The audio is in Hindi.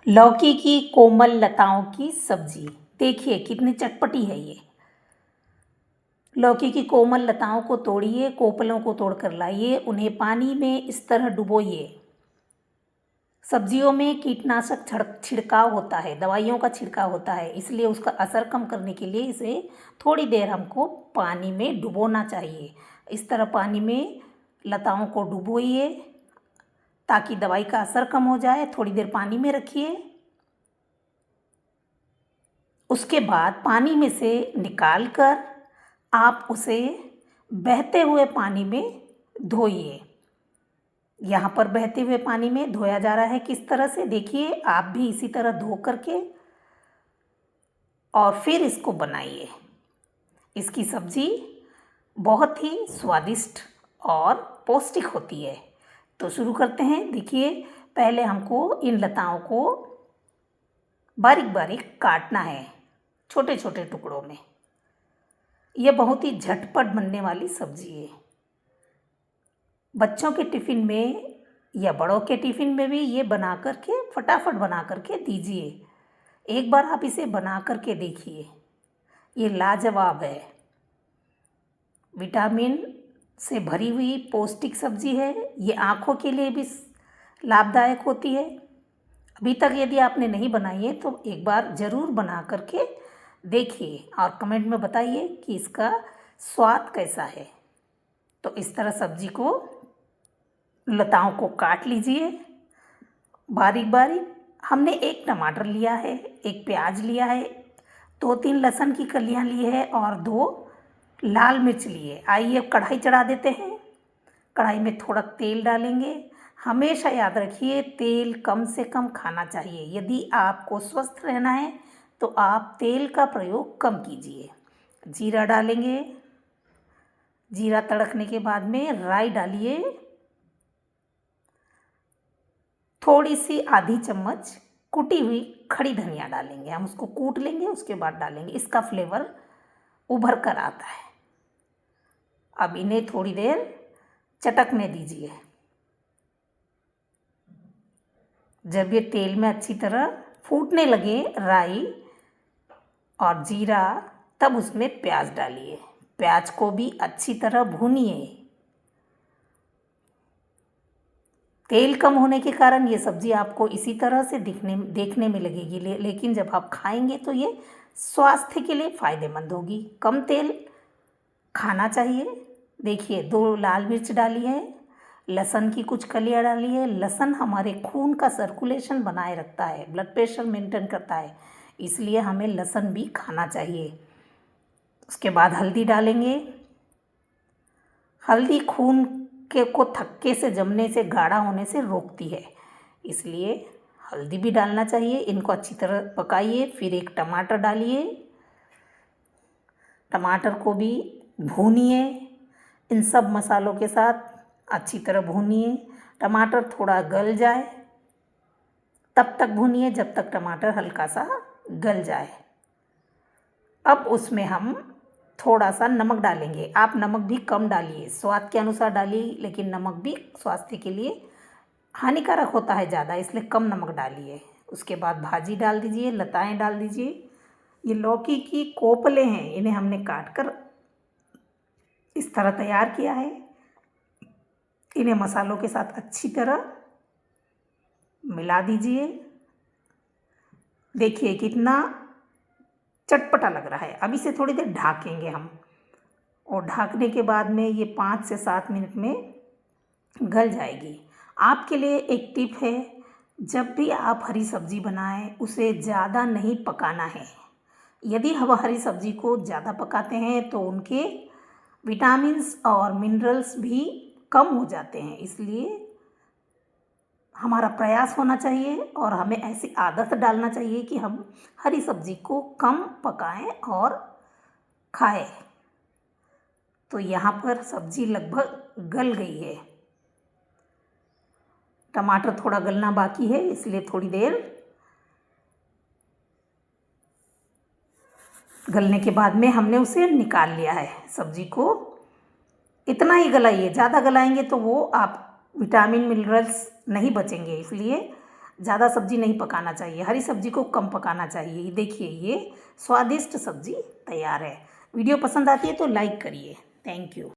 लौकी की कोमल लताओं की सब्जी। देखिए कितनी चटपटी है ये। लौकी की कोमल लताओं को तोड़िए, कोपलों को तोड़कर लाइए, उन्हें पानी में इस तरह डुबोइए। सब्जियों में कीटनाशक छिड़काव होता है, दवाइयों का छिड़काव होता है, इसलिए उसका असर कम करने के लिए इसे थोड़ी देर हमको पानी में डुबोना चाहिए। इस तरह पानी में लताओं को डुबोइए ताकि दवाई का असर कम हो जाए। थोड़ी देर पानी में रखिए। उसके बाद पानी में से निकाल कर आप उसे बहते हुए पानी में धोइए। यहाँ पर बहते हुए पानी में धोया जा रहा है। किस तरह से, देखिए आप भी इसी तरह धो करके और फिर इसको बनाइए। इसकी सब्जी बहुत ही स्वादिष्ट और पौष्टिक होती है। तो शुरू करते हैं। देखिए पहले हमको इन लताओं को बारीक बारीक काटना है, छोटे छोटे टुकड़ों में। यह बहुत ही झटपट बनने वाली सब्जी है। बच्चों के टिफ़िन में या बड़ों के टिफ़िन में भी ये बना करके फटाफट बना करके दीजिए। एक बार आप इसे बना करके देखिए, ये लाजवाब है। विटामिन से भरी हुई पौष्टिक सब्जी है। ये आँखों के लिए भी लाभदायक होती है। अभी तक यदि आपने नहीं बनाई है तो एक बार ज़रूर बना करके देखिए और कमेंट में बताइए कि इसका स्वाद कैसा है। तो इस तरह सब्जी को, लताओं को काट लीजिए बारीक बारीक। हमने एक टमाटर लिया है, एक प्याज लिया है, 2-3 लहसुन की कलियां ली है और 2 लाल मिर्च लिए। आइए अब कढ़ाई चढ़ा देते हैं। कढ़ाई में थोड़ा तेल डालेंगे। हमेशा याद रखिए तेल कम से कम खाना चाहिए। यदि आपको स्वस्थ रहना है तो आप तेल का प्रयोग कम कीजिए। जीरा डालेंगे। जीरा तड़कने के बाद में राई डालिए। थोड़ी सी आधी चम्मच कुटी हुई खड़ी धनिया डालेंगे। हम उसको कूट लेंगे, उसके बाद डालेंगे। इसका फ्लेवर उभर कर आता है। अब इन्हें थोड़ी देर चटकने दीजिए। जब ये तेल में अच्छी तरह फूटने लगे राई और जीरा, तब उसमें प्याज डालिए। प्याज को भी अच्छी तरह भूनिए। तेल कम होने के कारण ये सब्ज़ी आपको इसी तरह से देखने में लगेगी, लेकिन जब आप खाएंगे तो ये स्वास्थ्य के लिए फ़ायदेमंद होगी। कम तेल खाना चाहिए। देखिए 2 लाल मिर्च डाली है, लहसुन की कुछ कलियां डाली है। लहसुन हमारे खून का सर्कुलेशन बनाए रखता है, ब्लड प्रेशर मेंटेन करता है, इसलिए हमें लहसुन भी खाना चाहिए। उसके बाद हल्दी डालेंगे। हल्दी खून को थक्के से जमने से, गाढ़ा होने से रोकती है, इसलिए हल्दी भी डालना चाहिए। इनको अच्छी तरह पकाइए। फिर एक टमाटर डालिए। टमाटर को भी भूनिए। इन सब मसालों के साथ अच्छी तरह भूनिए। टमाटर थोड़ा गल जाए तब तक भूनिए जब तक टमाटर हल्का सा गल जाए। अब उसमें हम थोड़ा सा नमक डालेंगे। आप नमक भी कम डालिए, स्वाद के अनुसार डालिए, लेकिन नमक भी स्वास्थ्य के लिए हानिकारक होता है ज़्यादा, इसलिए कम नमक डालिए। उसके बाद भाजी डाल दीजिए, लताएं डाल दीजिए। ये लौकी की कोपलें हैं, इन्हें हमने काट कर इस तरह तैयार किया है। इन्हें मसालों के साथ अच्छी तरह मिला दीजिए। देखिए कितना चटपटा लग रहा है। अब इसे थोड़ी देर ढकेंगे हम, और ढकने के बाद में ये 5 से 7 मिनट में गल जाएगी। आपके लिए एक टिप है, जब भी आप हरी सब्जी बनाएं उसे ज़्यादा नहीं पकाना है। यदि हम हरी सब्जी को ज़्यादा पकाते हैं तो उनके विटामिन्स और मिनरल्स भी कम हो जाते हैं, इसलिए हमारा प्रयास होना चाहिए और हमें ऐसी आदत डालना चाहिए कि हम हरी सब्जी को कम पकाएं और खाएं। तो यहाँ पर सब्जी लगभग गल गई है। टमाटर थोड़ा गलना बाकी है, इसलिए थोड़ी देर गलने के बाद में हमने उसे निकाल लिया है। सब्जी को इतना ही गलाइए, ज़्यादा गलाएंगे तो वो आप विटामिन मिनरल्स नहीं बचेंगे, इसलिए ज़्यादा सब्ज़ी नहीं पकाना चाहिए, हरी सब्ज़ी को कम पकाना चाहिए। देखिए ये स्वादिष्ट सब्ज़ी तैयार है। वीडियो पसंद आती है तो लाइक करिए। Thank you.